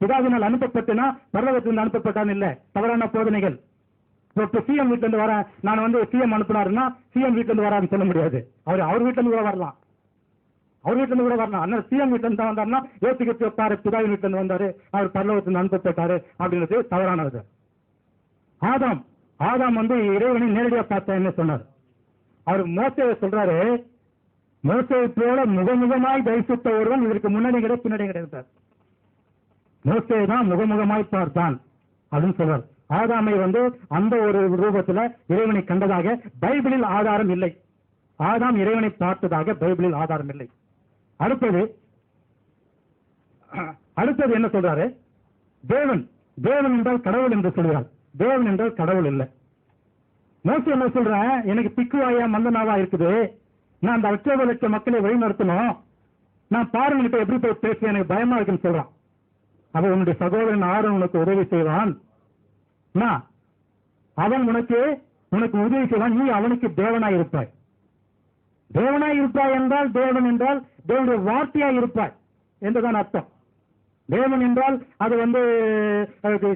பிதாவினால் அனுப்பப்பட்டனா பரலோகத்திலிருந்து அனுப்பப்பட்டான் இல்ல, தவறான போதனைகள். இப்போ சிஎம் வீட்டுல இருந்து வர நான் சிஎம் அனுப்பினாருன்னா சிஎம் வீட்டுல இருந்து வரான்னு சொல்ல முடியாது. அவர் வீட்டுல இருந்து கூட வரலாம், அவர் வீட்டுல இருந்து கூட வரலாம். அதனால சிஎம் வீட்டுல இருந்து வந்தாருன்னா யோசிக்க வைப்பாரு, பிதாவின் வீட்டுல இருந்து வந்தாரு, அவர் பரலோகத்திலிருந்து அனுப்பப்பட்டாரு அப்படின்றது தவறானது. ஆதாம் இறைவனை நேரடியா பார்த்தா என்ன சொன்னார்? அவர் மோசேயை சொல்றாரு, மோசேயை போல முகமுகமாய் தரிசித்த ஒருவன் இதற்கு முன்னாடி கிடையாது பின்னாடி கிடையாது. மோசே தான் முகமுகமாய் பார்த்தான் அப்படின்னு சொல்றார். ஆதாமை அந்த ஒரு ரூபத்துல இறைவனை கண்டதாக பைபிளில் ஆதாரம் இல்லை. ஆதாம் இறைவனை பார்த்ததாக பைபிளில் ஆதாரம் இல்லை. அடுத்தது என்ன சொல்றாரு? தேவன் என்றால் கடவுள் என்று சொல்கிறார். தேவன் என்றால் கடவுள் இல்லை. மோசே என்ன சொல்றேன், எனக்கு பிக்குவாயா மந்தனாவா இருக்குது, நான் அந்த 8 லட்சம் மக்களை வழிநடத்தணும், நான் பாருங்கிட்ட எப்படி போய் பேசுவேன், எனக்கு பயமா இருக்குன்னு சொல்றான். அவன் உன்னுடைய சகோதரன் ஆரோன் உனக்கு உதவி செய்வான், அவன் உனக்கு உதவி செய்வான், நீ அவனுக்கு தேவனாய் இருப்பாய். தேவனாய் இருப்பாய் என்றால் தேவன் என்றால் தேவனுடைய வார்த்தையாய் இருப்பாய் என்றுதான் அர்த்தம். தேவன் என்றால் அது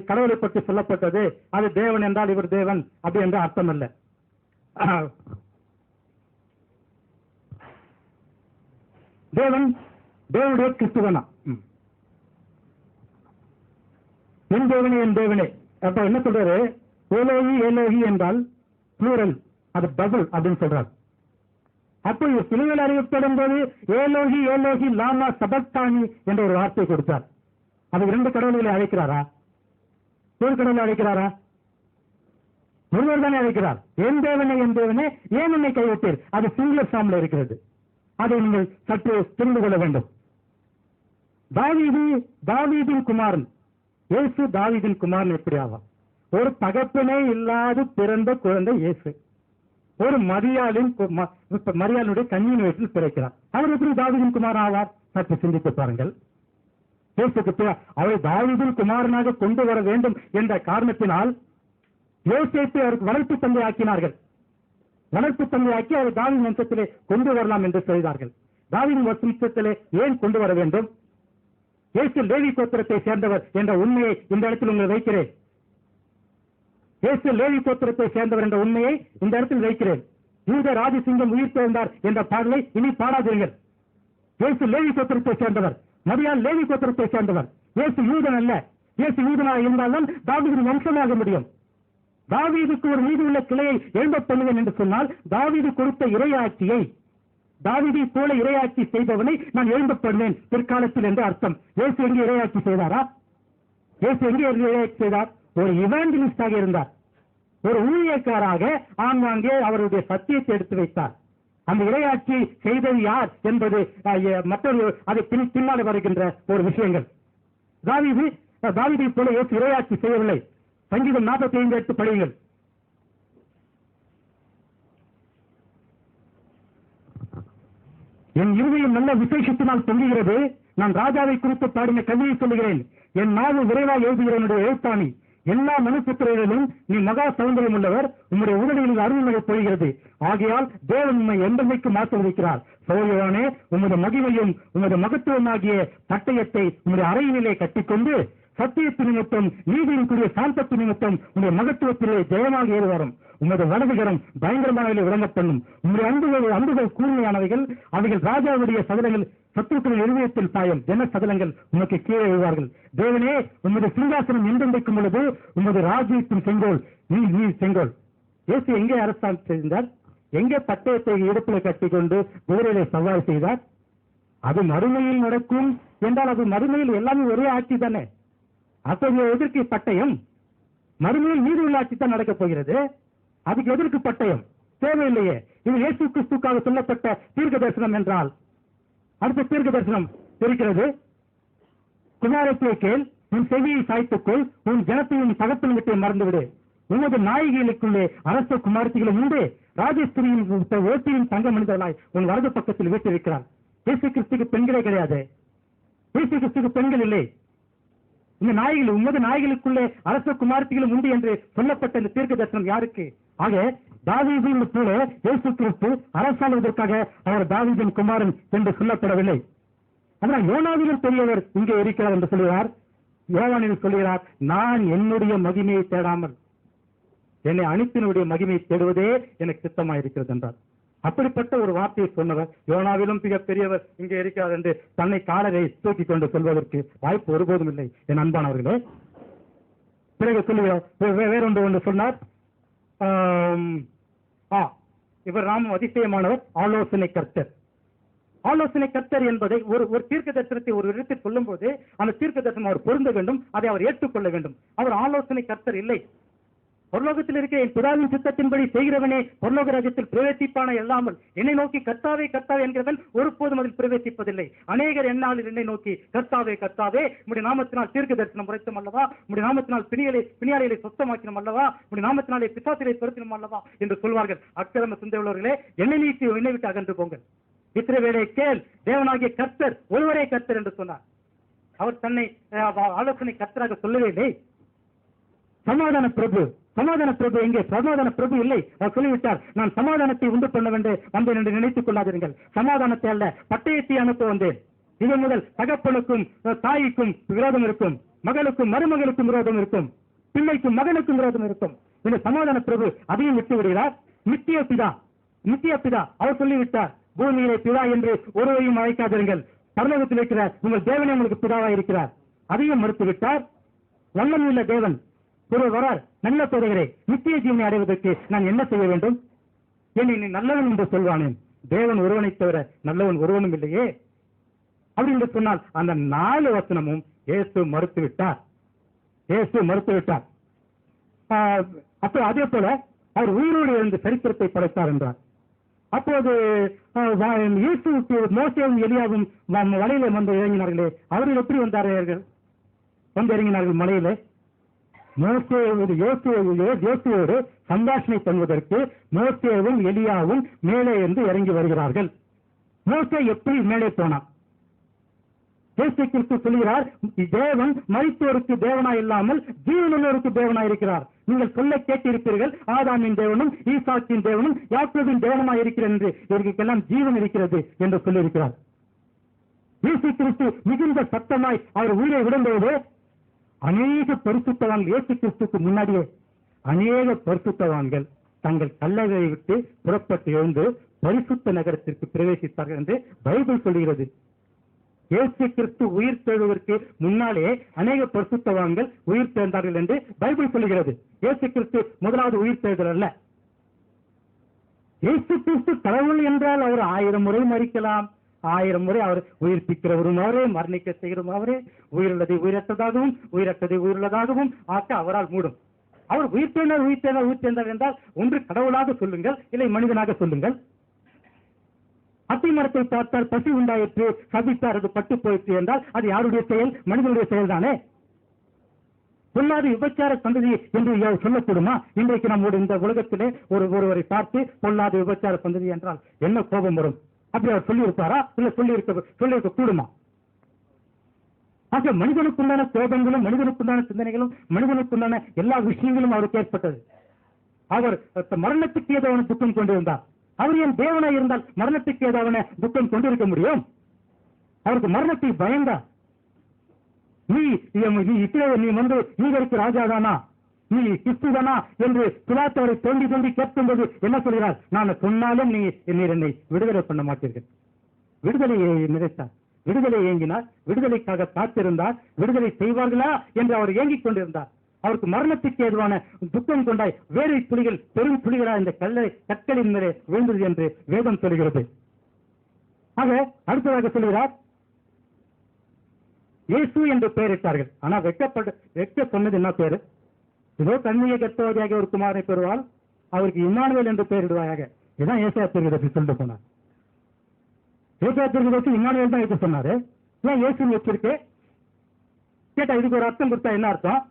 கடவுளை பற்றி சொல்லப்பட்டது, அது தேவன் என்றால் இவர் தேவன் அப்படி என்ற அர்த்தம் அல்ல. தேவனுடைய கிறிஸ்துவனா, என் தேவனே. அப்ப என்ன சொல்றாரு? ஏலோகி என்றால் புளூரல், அது டபுள் அப்படின்னு சொல்றாரு. அப்போ சிலுவையில் அறிவிக்கப்படும் போது ஏலோகி லாமா சபக்தானி என்ற ஒரு வார்த்தை கொடுத்தார். அது 2 கடவுள்களை அழைக்கிறாரா? ஒரு கடவுளை அழைக்கிறாரா? ஒருவர் தானே அழைக்கிறார். என் தேவனே ஏன் என்னை கைவிட்டீர்? அது சிங்குலர் ஃபார்ம்ல இருக்கிறது. அதை நீங்கள் சற்று தெரிந்து கொள்ள வேண்டும். தாவீதின் குமாரன் இயேசு, தாவீதின் குமாரன் எப்படி ஆவார்? ஒரு தகப்பனே இல்லாது பிறந்த குழந்தை இயேசு. ஒரு மரியாளுடைய கன்னியின் வயிற்றில் பிறக்கிறார். அவர் எப்படி தாவீதின் குமாரன் ஆவார்? சற்று சிந்தித்து பாருங்கள். யோசேப்புக்கு அவரை தாவீதின் குமாரனாக கொண்டு வர வேண்டும் என்ற காரணத்தினால் யோசேப்பை அவருக்கு வளர்ப்பு தந்தை ஆக்கினார்கள். வளர்ப்பு தந்தையாக்கி அவர் தாவீது வம்சத்திலே கொண்டு வரலாம் என்று செய்தார்கள். தாவீது வம்சத்திலே ஏன் கொண்டு வர வேண்டும்? இயேசு லேவி கோத்திரத்தை சேர்ந்தவர் என்ற உண்மையை இந்த இடத்தில் உங்களை வைக்கிறேன். இயேசு லேவி கோத்திரத்தை சேர்ந்தவர் என்ற உண்மையை இந்த இடத்தில் வைக்கிறேன். யூத ராஜசிங்கம் உயிர் பிறந்தார் என்ற பாடலை இனி பாடாதீர்கள். இயேசு லேவி கோத்திரத்தை சேர்ந்தவர், மரியாள் லேவி கோத்திரத்தை சேர்ந்தவர். இயேசு யூதன் அல்ல. இயேசு யூதனாக இருந்தால்தான் தாவீதின் வம்சமாக முடியும். தாவீதுக்கு ஒரு மீது உள்ள கிளையை எழும்ப பண்ணுவேன் என்று சொன்னால் தாவீது கொடுத்த இறையாட்சியை, தாவீதை போல இறையாட்சி செய்பவனை நான் எழும்ப பண்ணுவேன் பிற்காலத்தில் என்று அர்த்தம். இயேசு எங்கே இறையாட்சி செய்தாரா? இயேசு எங்கே இறையாட்சி செய்தார்? ஒரு இவாஞ்சலிஸ்டாக இருந்தார். ஒரு ஊழியக்காராக ஆங்காங்கே அவருடைய சத்தியத்தை எடுத்து வைத்தார். அந்த இறையாட்சி செய்தது யார் என்பது மற்றொரு அதை பின்னால் வருகின்ற ஒரு விஷயங்கள். தாவீதை போல இயேசு இறையாட்சி செய்யவில்லை. சங்கீதம் 45 எடுத்து படியுங்கள். என் இருதயம் நல்ல விசேஷத்தினால் பொங்குகிறது. நான் ராஜாவை குறித்து பாடின கவியை சொல்லுகிறேன். என் நாவு விரைவாக எழுதுகிற என்னுடைய எழுத்தாணி. எல்லா மனுப்புத்திரைகளிலும் நீ மகா சௌந்தரியம் உள்ளவர், உம்முடைய உதடுகளில் அருள்மழை பொழிகிறது. ஆகையால் தேவன் உண்மை என்றைக்கு மாற்றிருக்கிறார். சௌரியவானே, உமது மகிமையும் உமது மகத்துவமாகிய பட்டயத்தை உம்முடைய அறையிலே கட்டிக்கொண்டு சத்தியத்து நிமித்தம் நீதியின் கூடிய சாந்தத்து நிமித்தம் உங்களுடைய மகத்துவத்திலே ஜெயமாக ஏறி வரும். உமது வலதுகரம் பயங்கரமானவர்களை விளங்கப் பண்ணும். உங்களுடைய அம்புகள் கூர்மையானவைகள். அவைகள் ராஜாவுடைய சதலங்கள் சத்துருக்களின் இருதயத்தில் பாயும். ஜன சதலங்கள் உமக்கு கீழே எழுவார்கள். தேவனே, உமது சிங்காசனம் என்றென்றைக்கும் பொழுது உமது ராஜ்யத்தின் செங்கோல் நீ செங்கோல். இயேசு எங்கே அரசாங்கம் செய்தார்? எங்கே பட்டயத்தை இடுப்பில் கட்டிக்கொண்டு குதிரையிலே சவாரி செய்தார்? அது மறுமையில் நடக்கும் என்றால் அது மறுமையில் எல்லாமே ஒரே ஆட்சி தானே. அப்போது எதற்கு பட்டயம்? மறுமையில் நீதி உள்ள ஆட்சி தான் நடக்கப் போகிறது. அதுக்கு எதற்கு பட்டயம்? தேவையில்லையே. இது இயேசு கிறிஸ்துக்காக சொல்லப்பட்ட தீர்க்க தரிசனம் என்றால் அடுத்த தீர்க்க தரிசனம் இருக்கிறது. குமாரத்தை கேள், உன் செவியை சாய்த்துக்கொள், உன் ஜனத்தையும் பகத்தின் விட்டு மறந்துவிடு. உமது நாயகிகளுக்குள்ளே அரச குமாரத்திகளும் உண்டு. ராஜஸ்திரியின் ஓட்டியின் தங்க மனிதர்களாய் உன் வலது பக்கத்தில் வீட்டிருக்கிறார். இயேசு கிறிஸ்துக்கு பெண்களே கிடையாது. இயேசு கிறிஸ்துக்கு பெண்கள் இல்லை. இந்த நாய்கள் உமது நாய்களுக்குள்ளே அரச குமாரத்திகளும் உண்டு என்று சொல்லப்பட்ட இந்த தீர்க்க தரிசனம் யாருக்கு? ஆக தாவீதின் போல இயேசு கிறிஸ்து அரசாளுவதற்காக அவர் தாவீதின் குமாரன் என்று சொல்லப்படவில்லை. அதனால் யோனாவிலும் பெரியவர் இங்கே இருக்கிறார் என்று சொல்கிறார். யோவானில் சொல்கிறார், நான் என்னுடைய மகிமையை தேடாமல் என்னை அனுப்பினுடைய மகிமையை தேடுவதே எனக்கு சித்தமாயிருக்கிறது என்றார். அப்படிப்பட்ட ஒரு வார்த்தையை சொன்னவர் யோனாவிலும் மிக பெரியவர் இங்கே இருக்கிறார் என்று தன்னை காலரை தூக்கி கொண்டு சொல்வதற்கு வாய்ப்பு ஒருபோதும் இல்லை என் அன்பானவர்களே. பிறகு சொல்லுகிறார், வேறொன்று ஒன்று சொன்னார், இவர் நாமும் அதிசயமானவர், ஆலோசனை கர்த்தர். ஆலோசனை கர்த்தர் என்பதை ஒரு தீர்க்க தரிசனத்தை ஒரு இடத்தில் சொல்லும் போது அந்த தீர்க்க தரிசனம் அவர் பொருந்த வேண்டும், அதை அவர் ஏற்றுக்கொள்ள வேண்டும். அவர் ஆலோசனை கர்த்தர் இல்லை. பரலோகத்தில் இருக்க என் பிதாவின் சித்தத்தின்படி செய்கிறவனே பரலோக ராஜ்யத்தில் பிரவேசிப்பான இல்லாமல் என்னை நோக்கி கர்த்தாவே கர்த்தாவே என்கிறவன் ஒருபோதும் அதில் பிரவேசிப்பதில்லை. அநேகர் என்னாலில் என்னை நோக்கி கர்த்தாவே கர்த்தாவே உம்முடைய நாமத்தினால் தீர்க்க தரிசனம் உரைத்தோம் அல்லவா, உம்முடைய நாமத்தினால் பிணியாளிகளை சுத்தமாக்கினோம் அல்லவா, உம்முடைய நாமத்தினாலே பிசாசிலை பெருத்தினோம் அல்லவா என்று சொல்வார்கள். அக்கிரம சிந்தை உள்ளவர்களே, என்னை நீக்கி என்னை விட்டு அகன்று போங்கள். இஸ்ரவேலே கேள், தேவனாகிய கர்த்தர் ஒருவரே கர்த்தர் என்று சொன்னார். அவர் தன்னை ஆலோசனை கர்த்தராக சொல்லவே இல்லை. சமாதான பிரபு, சமாதான பிரபு எங்கே? சமாதான பிரபு இல்லை. அவர் சொல்லிவிட்டார், நான் சமாதானத்தை உண்டு பண்ண வந்தேன் என்று நினைத்துக் கொள்ளாதீர்கள். சமாதானத்தை அல்ல, பட்டயத்தை அனுப்ப வந்தேன். இது முதல் தகப்பனுக்கும் தாய்க்கும் விரோதம் இருக்கும், மகளுக்கும் மருமகளுக்கும் விரோதம் இருக்கும், பிள்ளைக்கும் மகனுக்கும் விரோதம் இருக்கும். இந்த சமாதான பிரபு அதையும் விட்டு விடுகிறார். நித்திய பிதா, நித்திய பிதா அவர் சொல்லிவிட்டார், பூமியிலே பிதா என்று ஒருவரையும் அழைக்காதீர்கள், பரலோகத்தில் இருக்கிற உங்கள் தேவனே உங்களுக்கு பிதாவாக இருக்கிறார். அதையும் மறுத்து விட்டார். வல்லமையுள்ள தேவன் ஒருவர் வரார், நல்ல போதகரே, நித்திய ஜீவனை அடைவதற்கு நான் என்ன செய்ய வேண்டும்? என்னை நீ நல்லவன் என்று சொல்வானேன். தேவன் ஒருவனை தவிர நல்லவன் ஒருவனும் இல்லையே. அப்படி என்று சொன்னால் அந்த 4 வசனமும் இயேசு மறுத்து விட்டார். இயேசு மறுத்து விட்டார். அப்போ அதே போல அவர் உயிரோடு இருந்து சரித்திரத்தை படைத்தார் என்றார். அப்போது இயேசுக்கு மோசேவும் எலியாவும் மலையிலே வந்து இறங்கினார்களே, அவர்கள் எப்படி வந்தார்கள்? வந்து இறங்கினார்கள் மலையிலே. யோசுவோடு சம்பாஷணை பண்ணுவதற்கு மோசேவும் எலியாவும் மேலே இருந்து இறங்கி வருகிறார்கள். மோசே எப்படி மேலே போனார்? இயேசு கிறிஸ்து சொல்கிறார், தேவன் மரித்தோருக்கு தேவனாய் இல்லாமல் ஜீவனுள்ளோருக்கு தேவனாய் இருக்கிறார். நீங்கள் சொல்ல கேட்டிருப்பீர்கள், ஆதாமின் தேவனும் ஈசாக்கின் தேவனும் யாக்கோபின் தேவனுமாய் இருக்கிறார் என்று, இவர்களுக்கெல்லாம் ஜீவன் இருக்கிறது என்று சொல்லியிருக்கிறார். இயேசு கிறிஸ்து மிகுந்த சத்தமாய் அவர் உயிரை விடும்போது அநேக பரிசுத்தவான்கள், இயேசு கிறிஸ்துக்கு முன்னாடியே அநேக பரிசுத்தவான்கள் தங்கள் கல்லறையை விட்டு புறப்பட்டு எழுந்து பரிசுத்த நகரத்திற்கு பிரவேசித்தார்கள் என்று பைபிள் சொல்கிறது. இயேசு கிறிஸ்து உயிர் தேடுவதற்கு முன்னாலே அநேக பரிசுத்தவான்கள் உயிர் தேர்ந்தார்கள் என்று பைபிள் சொல்கிறது. இயேசு கிறிஸ்து முதலாவது உயிர் தேர்தல் அல்ல. இயேசு கிறிஸ்து கடவுள் என்றால் அவர் 1000 முறை மறிக்கலாம், 1000 முறை அவர் உயிர்ப்பிக்கிறவரும் அவரே, மரணிக்க செய்கிறவரும் அவரே, உயிருள்ளதை உயிரற்றதாகவும் உயிரற்றதை உயிருள்ளதாகவும் ஆக்க அவரால் மூடும். அவர் உயிர் தேர்ந்தார் என்றால் ஒன்று கடவுளாக சொல்லுங்கள், இல்லை மனிதனாக சொல்லுங்கள். அத்தி மரத்தை பார்த்தால் பசி உண்டாயிற்று, சபித்தார், அது பட்டு போயிற்று என்றால் அது யாருடைய செயல்? மனிதனுடைய செயல் தானே. பொல்லாத விபச்சார சந்ததி என்று சொல்லக்கூடுமா? இன்றைக்கு நம்முடைய இந்த உலகத்திலே ஒருவரை பார்த்து பொல்லாத விபச்சார சந்ததி என்றால் என்ன கோபம் வரும்? அப்படி அவர் சொல்லியிருப்பாரா? இல்ல சொல்லியிருக்க கூடுமா? ஆக மனிதனுக்குண்டான கோபங்களும் மனிதனுக்குண்டான சிந்தனைகளும் மனிதனுக்குண்டான எல்லா விஷயங்களும் அவருக்கு ஏற்பட்டது. அவர் மரணத்துக்கு ஏதாவது துக்கம் கொண்டிருந்தார். அவர் என் தேவனாய் இருந்தால் மரணத்துக்கு ஏதாவது துக்கம் கொண்டிருக்க முடியும்? அவருக்கு மரணத்தை பயந்தார். நீ வந்து நீங்க இருக்க ராஜாதானா, நீ கிறிஸ்துதானா என்று பிலாத்தவரை தோண்டி தோண்டி கேட்கும்போது என்ன சொல்கிறார்? நான் சொன்னாலும் நீர் என்னை விடுதலை பண்ண மாட்டீர்கள். விடுதலையை நினைத்தார், விடுதலை ஏங்கினார், விடுதலைக்காக காத்திருந்தார். விடுதலை செய்வார்களா என்று அவர் ஏங்கிக் கொண்டிருந்தார். அவருக்கு மரணத்துக்கு ஏதுவான துக்கம் கொண்டாய் வேறு புலிகள் பெரும் புலிகளா இந்த கற்களின் மேலே விழுந்தது என்று வேதம் சொல்கிறது. ஆக அடுத்ததாக சொல்கிறார், இயேசு என்று பெயரிட்டார்கள். ஆனா வெட்க சொன்னது என்ன பேரு? இதோ கண்ணிய கர்த்தவதியாக ஒரு குமாரனை பெறுவாள், அவருக்கு இம்மானுவேல் என்று பெயரிடுவாயாக. இதுதான் ஏசாயா தீர்க்கதரிசி சொல்லிட்டு போனார். ஏசாயா தீர்க்கதரிசி இம்மானுவேல் தான் வைக்க சொன்னாரு. ஏன் இயேசுன்னு வச்சிருக்கு? கேட்டா இதுக்கு ஒரு அர்த்தம் கொடுத்தா என்ன அர்த்தம்?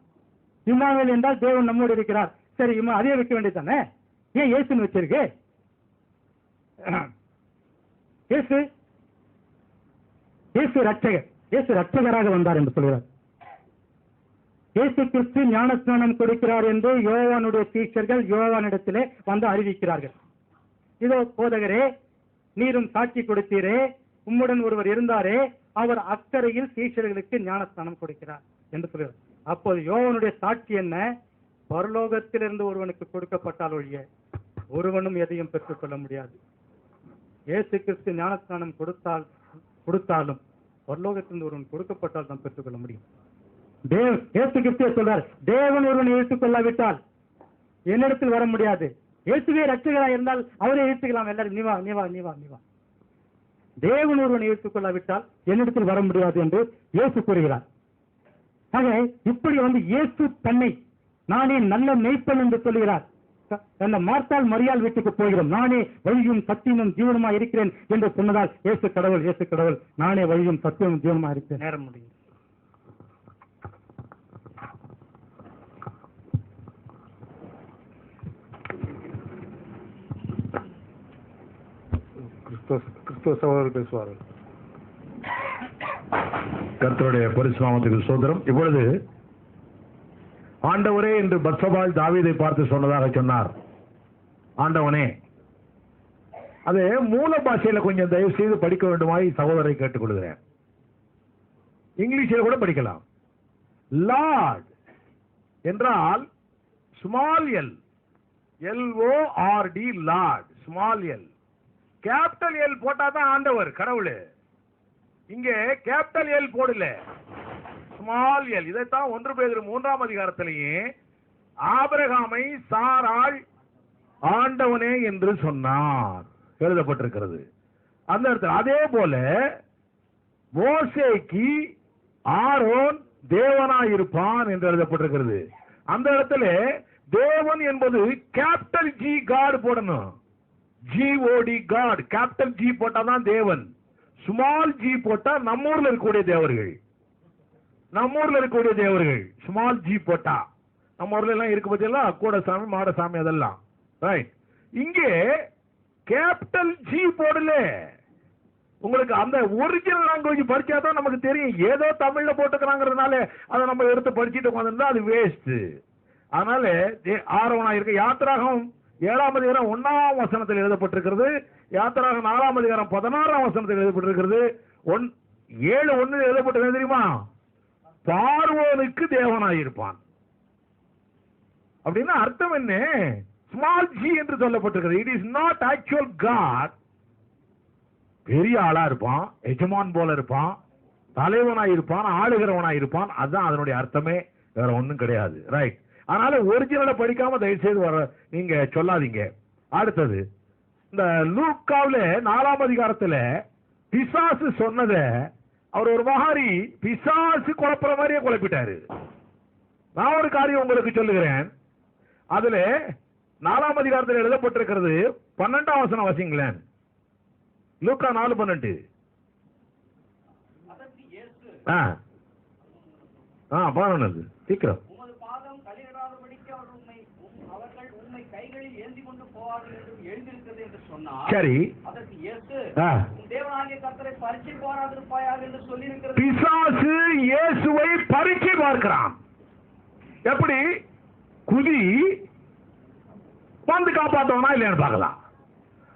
இம்மானுவேல் என்றால் தேவன் நம்மோடு இருக்கிறார். சரி, அதே வைக்க வேண்டியதானே? ஏன் இயேசுன்னு வச்சிருக்கு? இயேசு ரட்சகர், இயேசு ரட்சகராக வந்தார் என்று சொல்கிறார். இயேசு கிறிஸ்து ஞானஸ்நானம் கொடுக்கிறார் என்று யோவானுடைய சீஷர்கள் யோவானிடத்திலே வந்து அறிவிக்கிறார்கள். இதோ போதகரே, நீரும் சாட்சி கொடுத்தீரே, உம்முடன் ஒருவர் இருந்தாரே, அவர் அக்கறையில் சீஷர்களுக்கு ஞானஸ்தானம் கொடுக்கிறார் என்று சொல்கிறார். அப்போது யோவானுடைய சாட்சி என்ன? பரலோகத்திலிருந்து ஒருவனுக்கு கொடுக்கப்பட்டால் ஒழிய ஒருவனும் எதையும் பெற்றுக்கொள்ள முடியாது. இயேசு கிறிஸ்து ஞானஸ்தானம் கொடுத்தாலும் பரலோகத்திலிருந்து ஒருவன் கொடுக்கப்பட்டால் தான் பெற்றுக்கொள்ள முடியும். இயேசு கிறிஸ்து சொல்றார், தேவன் ஒருவனை ஏற்றுக்கொள்ளாவிட்டால் என்னிடத்தில் வர முடியாது. இயேசுவே ரட்சகராக இருந்தால் அவரே ஏற்றுக்கலாம். எல்லாரும் நீ வா நீ வா நீ வா நீ வா. தேவன் ஒருவனை ஏற்றுக்கொள்ளாவிட்டால் என்னிடத்தில் வர முடியாது என்று இயேசு கூறுகிறார். ஆக இப்படி இயேசு தன்னை நானே நல்ல மேய்ப்பன் என்று சொல்கிறார். அந்த மார்த்தாள் மரியாள் வீட்டுக்கு போகிறோம், நானே வழியும் சத்தியமும் ஜீவனுமா இருக்கிறேன் என்று சொன்னதால் இயேசு கடவுள் நானே வழியும் சத்தியமும் ஜீவனுமா இருக்கிறேன். நேரம் முடியும். கிறிஸ்துவ சகோதரர் பேசுவார்கள். கர்த்தருடைய பரிசுத்த நாமத்துக்கு ஸ்தோத்திரம். இப்பொழுது ஆண்டவரே என்று பத்சபாள் தாவீதை பார்த்து சொன்னதாக சொன்னார். ஆண்டவனே, அது மூல பாஷையில கொஞ்சம் தயவு செய்து படிக்க வேண்டுமாய் சகோதரரை கேட்டுக்கொள்கிறேன். இங்கிலீஷில் கூட படிக்கலாம். லார்ட் என்றால் small L, LORD, Lord, small L. Capital L போட்டாதான் ஆண்டவர் கடவுள். இங்கே கேபிட்டல் எல் போடல, ஸ்மால் எல். இதைத்தான் 1 பேதுரு 3ஆம் அதிகாரத்திலேயே ஆபிரகாமை சாராள் ஆண்டவனே என்று சொன்னார் எழுதப்பட்டிருக்கிறது. அந்த இடத்துல அதே போல மோசேக்கு ஆரோன் தேவனாயிருப்பான் என்று எழுதப்பட்டிருக்கிறது. அந்த இடத்துல தேவன் என்பது கேபிட்டல் G காட் போடணும். GOD காட், கேபிட்டல் G போட்டாதான் தேவன். ஸ்மால் G போட்டா நம்மூர்ல இருக்கக்கூடிய தேவர்கள், ஸ்மால் G போட்டா நம்ம ஊர்ல எல்லாம் இருக்கு பத்தியெல்லாம் கூட சாமி மாட சாமி அதெல்லாம் ரைட். இங்கே கேபிட்டல் G போடல. உங்களுக்கு அந்த ஒரிஜினல் லாங்குவேஜ் படிச்சாதான் நமக்கு தெரியும். ஏதோ தமிழ்ல போட்டுக்கிறாங்கிறதுனால அதை நம்ம எடுத்து படிச்சுட்டு உட்காந்துருந்தா அது வேஸ்ட். அதனால ஆர்வனா இருக்க. யாத்திராகம் 7ஆம் அதிகாரம் 1ஆம் வசனத்தில் எழுதப்பட்டிருக்கிறது. யாத்திராகம் 4ஆம் அதிகாரம் 16ஆம் வசனத்தில் எழுதப்பட்டிருக்கிறது. 7:1 எழுதப்பட்டது தெரியுமா? பார்வோனுக்கு தேவனாயிருப்பான். அப்படின்னா அர்த்தம் என்ன? ஸ்மால் G என்று சொல்லப்பட்டிருக்கிறது. It is not actual God. பெரிய ஆளா இருப்பான், எஜமான் போல இருப்பான், தலைவனாயிருப்பான், ஆளுகிறவனாயிருப்பான். அதுதான் அதனுடைய அர்த்தமே, வேற ஒண்ணும் கிடையாது. ரைட். அதனால ஒரிஜினலை படிக்காம தயவு செய்து நீங்க சொல்லாதீங்க. அடுத்தது இந்த லூக்காவுல 4ஆம் அதிகாரத்துல பிசாசு சொன்னத அவர் ஒரு மகாரி பிசாசு குழப்புற மாதிரியே குழப்பிட்டாரு. நான் ஒரு காரியம் உங்களுக்கு சொல்லுகிறேன். அதுல 4ஆம் அதிகாரத்தில் எழுதப்பட்டிருக்கிறது 12ஆம் வசனம் வாசிங்களேன். லூக்கா 4:12. பாருங்க சீக்கிரம். சரி, பிசாசு இயேசுவை பரீட்சை பார்க்கிறான். எப்படி? குதி வந்து காப்பாத்தவனா இல்லையான்னு பார்க்கலாம்.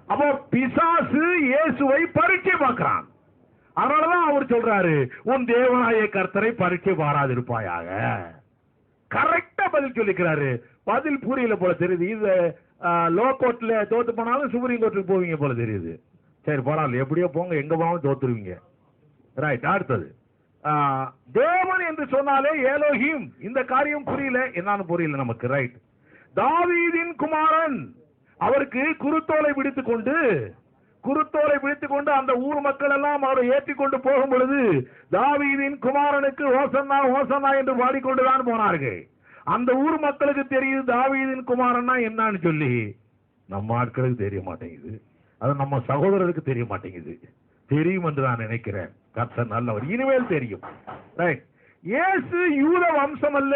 அப்போ பிசாசு இயேசுவை பரீட்சை பார்க்கிறான். அதனாலதான் அவர் சொல்றாரு, உன் தேவனாய கர்த்தரை பரீட்சை பாராதிருப்பாயாக. கரெக்டா பதில் சொல்லிக்கிறாரு. பதில் புரியல போல தெரியுது. இது லோ கோர்ட்ல தோத்து போனாலும் சுப்ரீம் கோர்ட்டுக்கு போவீங்க போல தெரியுது. சரி பரவாயில்ல, எப்படியோ போங்க, எங்க போனாலும் தோத்துருவீங்க. ரைட். அடுத்தது தேவன் என்று சொன்னாலே ஏலோஹிம். இந்த காரியம் புரியல, என்னன்னு புரியல நமக்கு. ரைட். தாவீதின் குமாரன், அவருக்கு குருத்தோலை பிடித்துக் கொண்டு அந்த ஊர் மக்கள் எல்லாம் அவரை ஏற்றிக்கொண்டு போகும் பொழுது தாவீதின் குமாரனுக்கு ஓசன்னா ஓசன்னா என்று பாடிக்கொண்டுதான் போனார்கள். அந்த ஊர் மக்களுக்கு தெரியுது தாவீதின் குமாரன்னா என்னன்னு சொல்லி. நம்ம ஆட்களுக்கு தெரிய மாட்டேங்குது, அது நம்ம சகோதரருக்கு தெரிய மாட்டேங்குது. தெரியும் என்று நான் நினைக்கிறேன். கர்த்தர் நல்லவர், இனிமேல் தெரியும். ரைட். இயேசு யூத வம்சம் அல்ல,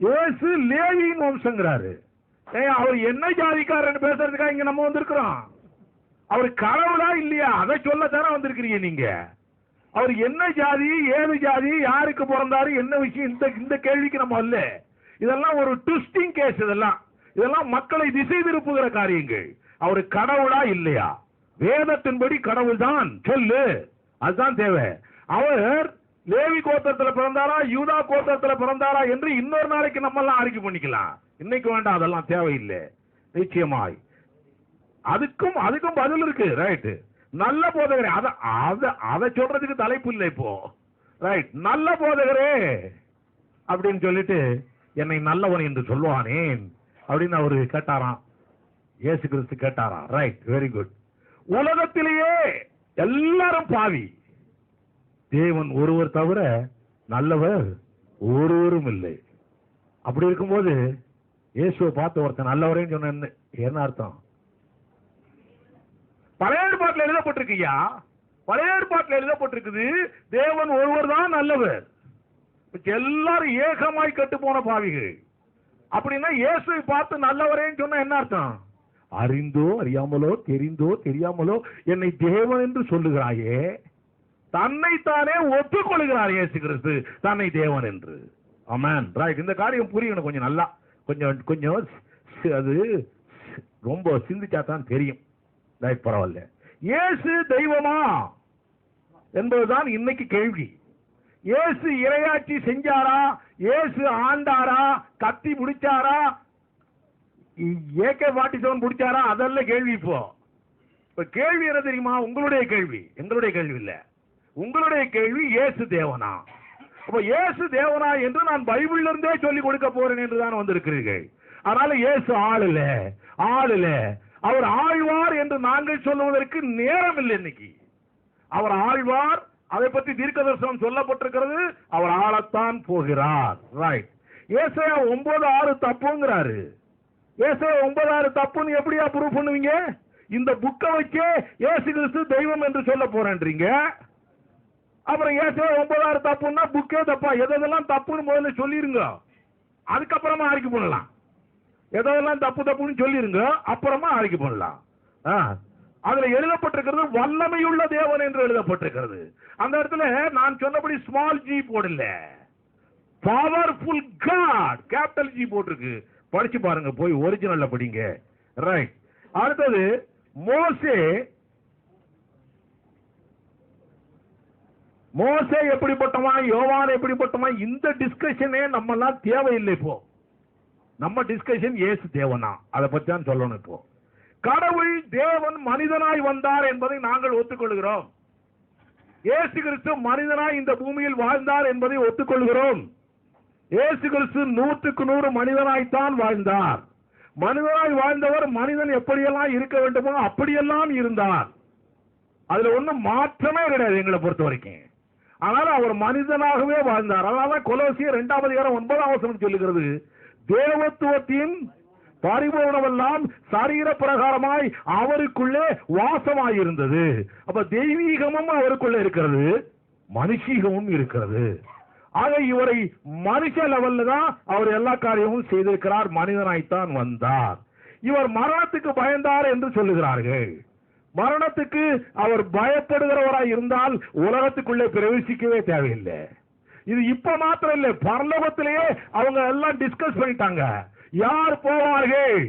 இயேசு லேவியின் வம்சங்கிறாரு. அவர் என்ன ஜாதிக்காரன்னு பேசுறதுக்காக இங்க நம்ம வந்திருக்கிறோம். அவர் கடவுளா இல்லையா அதை சொல்லத்தானே வந்திருக்கிறீங்க நீங்க. அவர் என்ன ஜாதி, ஏது ஜாதி, யாருக்கு பிறந்தாரு, என்ன விஷயம், இந்த கேள்விக்கு நம்ம அல்ல. இதெல்லாம் ஒரு ட்விஸ்டிங் கேஸ். இதெல்லாம் மக்களை திசை திருப்புகிற காரியங்கள். அவர் கடவுளா இல்லையா, வேதத்தின்படி கடவுள் தான் சொல்லு, அதுதான் தேவை. அவர் லேவி கோத்திரத்துல பிறந்தாரா யூதா கோத்திரத்துல பிறந்தாரா என்று இன்னொரு நாளைக்கு நம்ம எல்லாம் அறிக்கை பண்ணிக்கலாம். இன்னைக்கு வேண்டாம், அதெல்லாம் தேவையில்லை. நிச்சயமாய் அதுக்கும் பதில் இருக்கு. ரைட், நல்ல போதகரே, அதை சொல்றதுக்கு தலைப்பு இல்லை இப்போ. ரைட், நல்ல போதகரே அப்படின்னு சொல்லிட்டு என்னை நல்லவன் என்று சொல்லுவானேன் அப்படின்னு அவரு கேட்டாராம். இயேசு கிறிஸ்து கேட்டாராம். Right, very good. உலகத்திலேயே எல்லாரும் பாவி, தேவன் ஒருவர் தவிர நல்லவர் ஒருவரும் இல்லை. அப்படி இருக்கும்போது இயேசுவை பார்த்து ஒருத்தன் நல்லவரேன்னு சொன்ன என்ன அர்த்தம்? பழைய ஏற்பாட்டில் எழுதப்பட்டிருக்கியா, பழைய ஏற்பாட்டில் எழுதப்பட்டிருக்குது தேவன் ஒருவர் தான் நல்லவர், எல்லாரும் ஏகமாய் கட்டு போன பாவிகள். அப்படின்னா இயேசுவை பார்த்து நல்லவரேன்னு சொன்ன என்ன அர்த்தம்? அறிந்தோ அறியாமலோ தெரிந்தோ தெரியாமலோ என்னை தேவன் என்று சொல்லுகிறாயே, தன்னைத்தானே ஒத்துக்கொள்கிறார் இயேசு கிறிஸ்து தன்னை தேவன் என்று. ஆமென். ரைட், இந்த காரியம் புரியணும் கொஞ்சம் நல்லா, கொஞ்சம் அது ரொம்ப சிந்திச்சா தான் தெரியும். ரைட், பரவாயில்ல. இயேசு தெய்வமா என்பதுதான் இன்னைக்கு கேள்வி. இயேசு இறையாட்சி செஞ்சாரா, இயேசு ஆண்டாரா, கத்தி முடிச்சாரா, AK-47 முடிச்சாரா, அதெல்லாம் கேள்வி. இப்ப கேள்வி என்ன தெரியுமா? உங்களுடைய கேள்வி, எங்களுடைய கேள்வி இல்ல. உங்களுடைய கேள்வி இயேசு தேவனா? அப்ப இயேசு தேவனா என்று நான் பைபிள்ல இருந்தே சொல்லிக் கொடுக்க போறேன் என்றுதான் வந்திருக்கிறீர்கள். அதனால இயேசு ஆள் இல்ல, அவர் ஆழ்வார் என்று நாங்கள் சொல்லுவதற்கு நேரம் இல்லை. இன்னைக்கு அவர் ஆழ்வார், அதை பற்றி தீர்க்கதரிசனம் சொல்லப்பட்டிருக்கிறது, அவர் ஆளத்தான் போகிறார். ரைட், ஏசாயா 9:6 தப்புங்கிறாரு. ஏசாயா 9:6 தப்புன்னு எப்படியா ப்ரூவ் பண்ணுவீங்க? இந்த புக்கை வச்சே இயேசு கிறிஸ்து தெய்வம் என்று சொல்ல போறேன்றீங்க. அப்புறம் ஏசாயா 9:6 தப்புன்னா புக்கே தப்பா? எதெல்லாம் தப்புன்னு முதல்ல சொல்லிருங்க, அதுக்கப்புறமா அறிக்கை பண்ணலாம். எதெல்லாம் தப்புன்னு சொல்லிருங்க, அப்புறமா அறிக்கை பண்ணலாம். அதுல எழுதப்பட்டிருக்கிறது வல்லமையுள்ள தேவன் என்று எழுதப்பட்டிருக்கிறது. அந்த இடத்துல நான் சொன்னபடி ஸ்மால் ஜி போடல, பவர்ஃபுல் காட் கேபிட்டல் ஜி போட்டிருக்கு. படிச்சு பாருங்க, போய் ஒரிஜினல்ல படிங்க. ரைட், அடுத்தது மோசே எப்படிப்பட்டமா, யோவான் எப்படிப்பட்டமா, இந்த டிஸ்கஷனே நம்ம எல்லாம் தேவையில்லை. இப்போ நம்ம டிஸ்கஷன் இயேசு தேவனா, அதை பத்தி தான் சொல்லணும். இப்போ கடவுள் தேவன் மனிதனாய் வந்தார் என்பதை நாங்கள் ஒத்துக்கொள்கிறோம். இயேசு கிறிஸ்து மனிதனாய் இந்த பூமியில் வாழ்ந்தார் என்பதை ஒத்துக்கொள்கிறோம். இயேசு கிறிஸ்து 100க்கு 100 மனிதனாய்த்தான் வாழ்ந்தார். மனிதனாய் வாழ்ந்தவர் மனிதன் எப்படியெல்லாம் இருக்க வேண்டுமோ அப்படியெல்லாம் இருந்தார். அதுல ஒன்றும் மாற்றமே கிடையாது எங்களை பொறுத்த வரைக்கும். ஆனால் அவர் மனிதனாகவே வாழ்ந்தார். அதனால கொலோசியர் 2:9 சொல்லுகிறது, தேவத்துவத்தின் பரிபூர்ணமெல்லாம் சரீர பிரகாரமாய் அவருக்குள்ளே வாசமாயிருந்தது. அப்ப தெய்வீகமும் அவருக்குள்ளே இருக்கிறது, மனுஷீகமும் இருக்கிறது. ஆக இவரை மனுஷ லெவல்ல தான் அவர் எல்லா காரியமும் செய்திருக்கிறார், மனிதனாய்த்தான் வந்தார். இவர் மரணத்துக்கு பயந்தார் என்று சொல்லுகிறார்கள். மரணத்துக்கு அவர் பயப்படுகிறவராய் இருந்தால் உலகத்துக்குள்ளே பிரவேசிக்கவே தேவையில்லை. இது இப்ப மாத்திரம் இல்லை, பரலோகத்திலேயே அவங்க எல்லாம் டிஸ்கஸ் பண்ணிட்டாங்க. யார் போவார்கள்,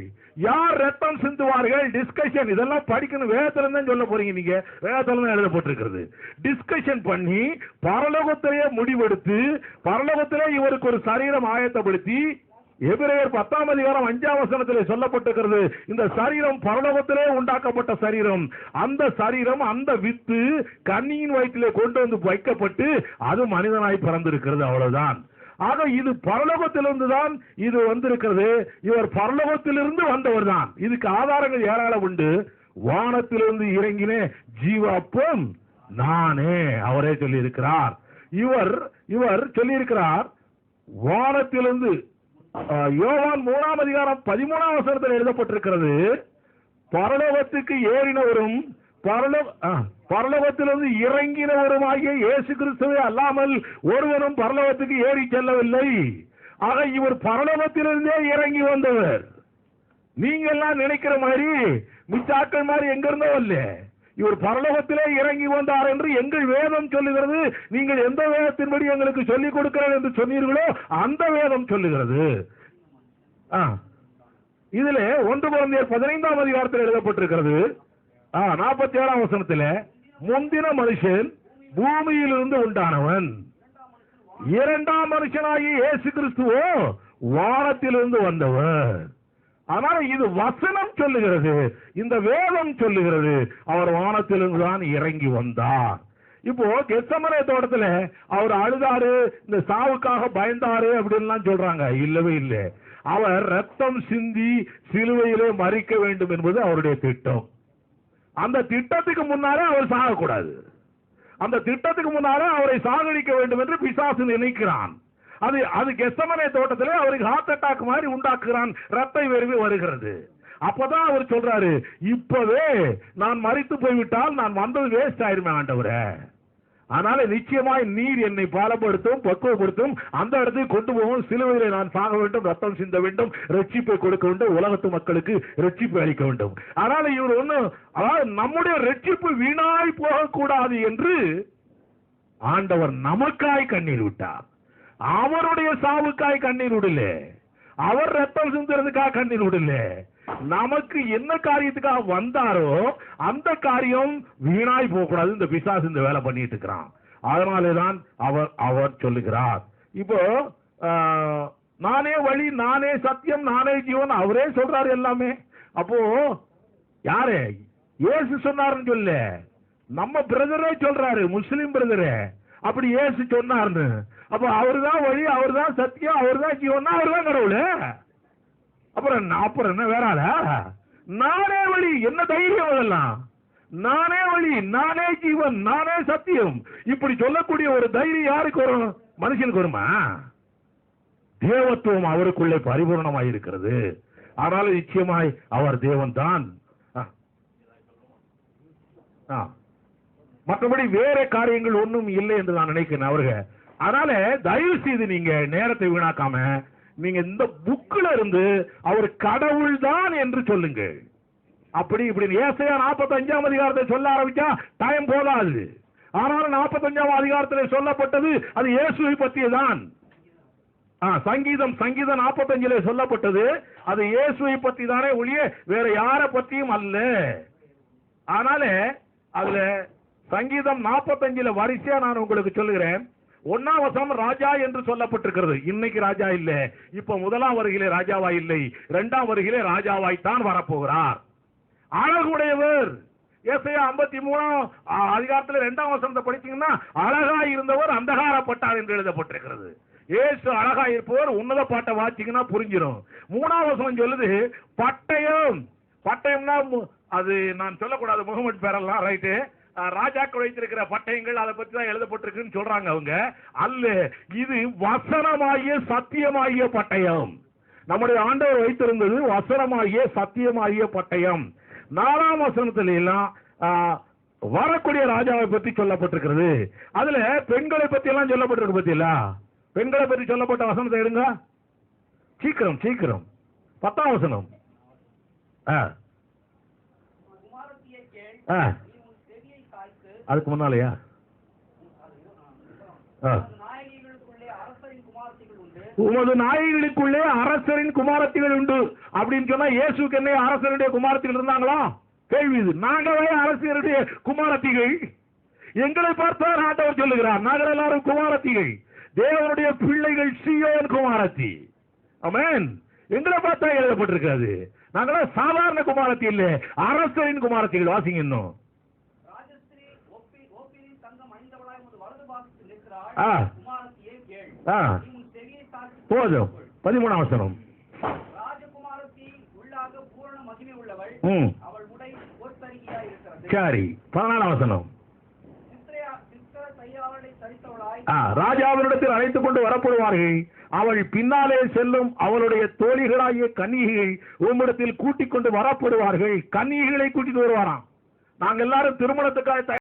யார் ரத்தம் சிந்துவார்கள், டிஸ்கஷன். இதெல்லாம் படிக்கணும், வேதத்துல தான் சொல்ல போறீங்க. நீங்க வேதத்துல தான் எழுதப்பட்டிருக்கிறது. டிஸ்கஷன் பண்ணி பரலோகத்திலேயே முடிவெடுத்து பரலோகத்திலே இவருக்கு ஒரு சரீரம் ஆயத்தப்படுத்தி, எபிரேயர் 10:5 சொல்லப்பட்டிருக்கிறது, இந்த சரீரம் பரலோகத்திலே உண்டாக்கப்பட்ட சரீரம். அந்த சரீரம், அந்த வித்து கன்னியின் வயிற்றிலே கொண்டு வந்து வைக்கப்பட்டு அது மனிதனாய் பிறந்திருக்கிறது. அவ்வளவுதான். ஆக இது பரலோகத்திலிருந்து தான் இது வந்திருக்கிறது. இவர் பரலோகத்திலிருந்து வந்தவர் தான். இதுக்கு ஆதாரங்கள் ஏராளம் உண்டு. வானத்திலிருந்து இறங்கின ஜீவாப்பம் நானே, அவரே சொல்லி இருக்கிறார். இவர் சொல்லி இருக்கிறார் வானத்திலிருந்து. யோவான் 3:13 எழுதப்பட்டிருக்கிறது, பரலோகத்துக்கு ஏறினவரும் பரலோகத்திலிருந்து இறங்கினவருமாகிய இயேசு கிறிஸ்துவே அல்லாமல் ஒருவரும் பரலோகத்துக்கு ஏறி செல்லவில்லை. ஆக இவர் பரலோகத்திலிருந்தே இறங்கி வந்தவர். நீங்க எல்லாம் நினைக்கிற மாதிரி மிச்சாக்கள் மாதிரி எங்க இருந்தோ இல்ல, இவர் பரலோகத்திலே இறங்கி வந்தார் என்று எங்கள் வேதம் சொல்லுகிறது. நீங்கள் எந்த வேதத்தின்படி எங்களுக்கு சொல்லிக் கொடுக்கிறேன் என்று சொன்னீர்களோ அந்த வேதம் சொல்லுகிறது. இதுல 1 Corinthians 15 எழுதப்பட்டிருக்கிறது 47 முந்தின மனுஷன் பூமியிலிருந்து உண்டானவன். இரண்டாம் மனுஷனாகிய இயேசு கிறிஸ்துவோ வானத்திலிருந்து வந்தவர். அதனால இது வசனம் சொல்லுகிறது, இந்த வேதம் சொல்லுகிறது, அவர் வானத்திலிருந்து தான் இறங்கி வந்தார். இப்போ கெத்செமனே தோட்டத்துல அவர் அழுதாரு, இந்த சாவுக்காக பயந்தாரு அப்படின்லாம் சொல்றாங்க. இல்லவே இல்லை. அவர் ரத்தம் சிந்தி சிலுவையிலே மரிக்க வேண்டும் என்பது அவருடைய திட்டம். அந்த திட்டத்துக்கு முன்னாலே அவர் சாகக்கூடாது. அந்த திட்டத்துக்கு முன்னாலே அவரை சாகடிக்க வேண்டும் என்று பிசாசு நினைக்கிறான். அது கெத்செமனே தோட்டத்திலே அவருக்கு ஹார்ட் அட்டாக் மாதிரி உண்டாக்குறான். ரத்த வேர்வை வருகிறது. அப்பதான் அவர் சொல்றாரு, இப்பவே நான் மரித்து போய்விட்டால் நான் வந்தது வேஸ்ட் ஆயிருமே ஆண்டவரே. அதனால நிச்சயமாய் நீர் என்னை பாலப்படுத்தும், பக்குவப்படுத்தும், அந்த இடத்துக்கு கொண்டு போகும், சிலுவையிலே நான் சாக வேண்டும், ரத்தம் சிந்த வேண்டும், ரட்சிப்பை கொடுக்க வேண்டும், உலகத்து மக்களுக்கு ரட்சிப்பை அளிக்க வேண்டும். அதனால இவர் ஒன்னும், அதாவது நம்முடைய ரட்சிப்பு வீணாய் போகக்கூடாது என்று ஆண்டவர் நமக்காய் கண்ணீர் விட்டார். அவருடைய சாவுக்காய் கண்ணீர் விடல, அவர் ரத்தம் சிந்துறதுக்காக கண்ணீர் விடல. நமக்கு என்ன காரியத்துக்காக வந்தாரோ அந்த காரியம் வீணாய் போகக்கூடாது. இந்த பிசாசு இந்த வேலை பண்ணிட்டு இருக்கிறான். அதனாலேதான் அவர் சொல்லுகிறார். இப்போ நானே வழி, நானே சத்தியம், நானே ஜீவன், அவரே சொல்றாரு எல்லாமே. அப்போ யாரு இயேசு சொன்னாருன்னு சொல்ல, நம்ம பிரதரே சொல்றாரு, முஸ்லிம் பிரதரே. அப்படி இயேசு சொன்னார்னு, அப்ப அவருதான் வழி, அவர்தான் சத்தியம், அவர்தான் ஜீவன், அவர்தான் கடவுள். அப்புறம் என்ன வேறால? நானே வழி, என்ன தைரியம் அதெல்லாம்? நானே வழி, நானே ஜீவன், நானே சத்தியம், இப்படி சொல்லக்கூடிய ஒரு தைரியம் யாருக்கு வரும்? மனுஷனுக்கு வருமா? தேவத்துவம் அவருக்குள்ளே பரிபூர்ணமாய் இருக்கிறது. ஆனாலும் நிச்சயமாய் அவர் தேவன் தான். மற்றபடி வேற காரியங்கள் ஒன்றும் இல்லை என்று நான் நினைக்கிறேன் அவர்கள். அதனால தயவு செய்து நீங்க நேரத்தை வீணாக்காம நீங்க இந்த புக்ல இருந்து அவர் கடவுள் தான் என்று சொல்லுங்க. அப்படி இப்படி ஏசாயா 45ஆம் அதிகாரத்தை சொல்ல ஆரம்பிச்சா டைம் போதாது. ஆனாலும் 45ஆம் அதிகாரத்தில் சொல்லப்பட்டது அது இயேசுவை பற்றியதான். சங்கீதம் 45 சொல்லப்பட்டது அது இயேசுவை பற்றி தானே ஒழிய வேற யாரை பற்றியும் அல்ல. அதனால அதுல சங்கீதம் 45 வரிசையா நான் உங்களுக்கு சொல்லுகிறேன். 1ஆம் வசனம் ராஜா என்று சொல்லப்பட்டிருக்கிறது. இன்னைக்கு ராஜா இல்ல, இப்ப முதலாம் வருகையிலே ராஜாவாய் இல்லை, 2ஆம் வருகையிலே ராஜாவாய்த்தான் வரப்போகிறார். அழகுடையவர். ஏசாயா 53ஆம் அதிகாரத்தில் 2ஆம் வசனத்தை படிச்சீங்கன்னா அழகாய் இருந்தவர் அந்தகாரப்பட்டார் என்று எழுதப்பட்டிருக்கிறது. ஏசு அழகா இருப்பவர் உன்னத பாட்டை வாசிங்கன்னா புரிஞ்சிடும். 3ஆம் வசனம் சொல்லுது பட்டயம். பட்டயம்னா அது நான் சொல்லக்கூடாது, முகமது பேரெல்லாம் ரைட்டு. ராஜாக்கள் வைத்திருக்கிற பட்டயங்கள் அதை பற்றி தான் எழுதப்பட்டிருக்குன்னு சொல்றாங்க அவங்க. அல்ல, இது வசனமாகிய சத்தியமாகிய பட்டயம். நம்முடைய ஆண்டவர் வைத்திருந்தது வசனமாகிய சத்தியமாகிய பட்டயம். 4ஆம் வசனத்துல எல்லாம் வரக்கூடிய ராஜாவை பற்றி சொல்லப்பட்டிருக்கிறது. அதுல பெண்களை பத்தி எல்லாம் சொல்லப்பட்டிருக்கு. பத்தியா பெண்களை பற்றி சொல்லப்பட்ட வசனத்தை எடுங்க சீக்கிரம் சீக்கிரம். 10ஆம் வசனம். அதுக்கு முன்னாலயா? உமது நாயகிகளுக்குள்ளே அரசரின் குமாரத்திகள் உண்டு அப்படின்னு சொன்னா இயேசுக்கு என்ன அரசருடைய குமாரத்திகள் இருந்தாங்களா? கேள்வி இது. நாங்களே அரசருடைய குமாரத்திகள். எங்களை பார்த்தார் ஆண்டவர் சொல்லுகிறார், நாங்கள் எல்லாரும் குமாரத்திகள், தேவனுடைய பிள்ளைகள், சீயோன் குமாரத்தி. ஆமென். எங்களை பார்த்தா எழுதப்பட்டிருக்காது. நாங்களா சாதாரண குமாரத்தி இல்ல, அரசரின் குமாரத்திகள். வாசிங்க இன்னும். போதும். 13ஆம் வசனம். சரி. 14ஆம் வசனம். ராஜாவினிடத்தில் அழைத்துக் கொண்டு வரப்படுவார்கள். அவள் பின்னாலே செல்லும் அவளுடைய தோழிகளாகிய கன்னிகைகள் உம்மிடத்தில் கூட்டிக் கொண்டு வரப்படுவார்கள். கன்னிகைகளை கூட்டிட்டு வருவாராம். நாங்க எல்லாரும் திருமணத்துக்காக